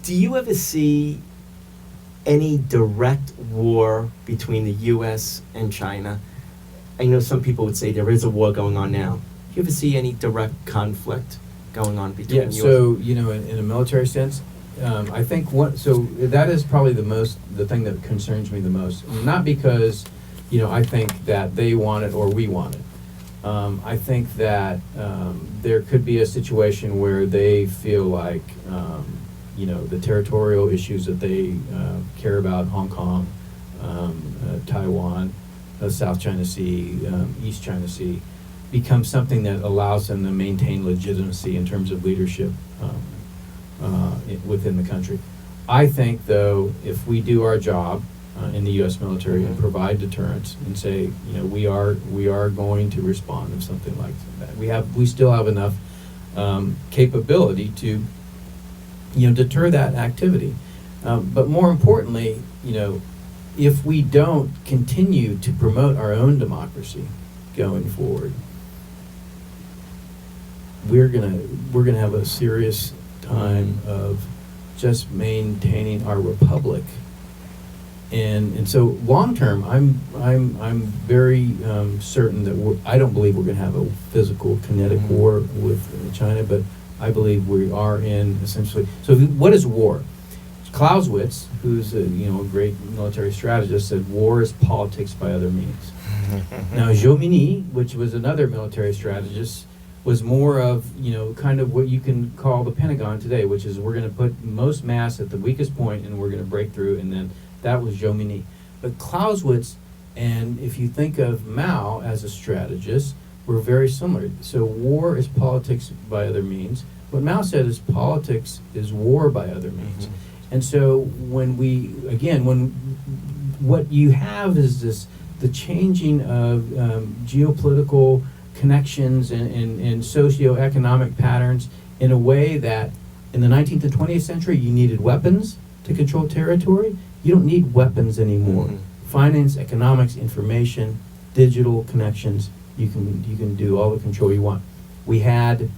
Do you ever see any direct war between the U.S. and China? I know some people would say there is a war going on now. Do you ever see any direct conflict going on between Yeah, U.S. so, in a military sense, I think that is probably the thing that concerns me the most. Not because, I think that they want it or we want it. I think that there could be a situation where they feel like, the territorial issues that they care about, Hong Kong, Taiwan, South China Sea, East China Sea, become something that allows them to maintain legitimacy in terms of leadership within the country. I think, though, if we do our job in the U.S. military and provide deterrence and say, we are going to respond if something like that. We still have enough capability to, deter that activity. But more importantly, if we don't continue to promote our own democracy going forward, we're gonna have a serious time of just maintaining our republic. And so long term, I'm very certain that I don't believe we're going to have a physical kinetic war with China, but I believe we are in essentially. So what is war? Clausewitz, who's a great military strategist, said war is politics by other means. Now Jomini, which was another military strategist, was more of kind of what you can call the Pentagon today, which is we're going to put most mass at the weakest point and we're going to break through, and then that was Jomini. But Clausewitz, and if you think of Mao as a strategist, were very similar. So war is politics by other means. What Mao said is politics is war by other means. And so when what you have is the changing of geopolitical connections and socioeconomic patterns in a way that in the 19th and 20th century you needed weapons to control territory. You don't need weapons anymore. Finance, economics, information, digital connections, you can do all the control you want. We had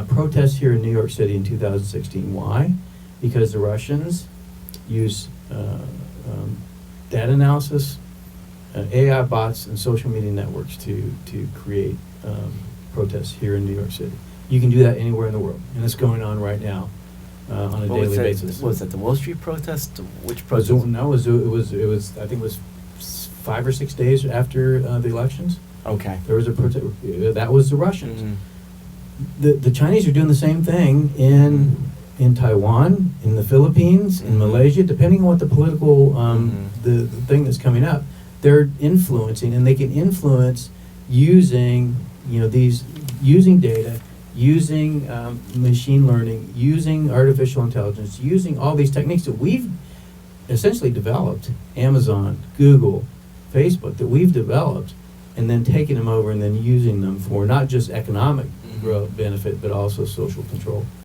protests here in New York City in 2016. Why? Because the Russians use data analysis, AI bots, and social media networks to create protests here in New York City. You can do that anywhere in the world, and it's going on right now on a daily basis. Was that the Wall Street protest? Which protest? No, it was. I think it was 5 or 6 days after the elections. Okay. There was a protest. That was the Russians. The Chinese are doing the same thing in Taiwan, in the Philippines, in Malaysia, depending on what the political the thing that's coming up. They're influencing, and they can influence using using data, using machine learning, using artificial intelligence, using all these techniques that we've essentially developed, Amazon, Google, Facebook, that we've developed, and then taking them over and then using them for not just economic benefit, but also social control.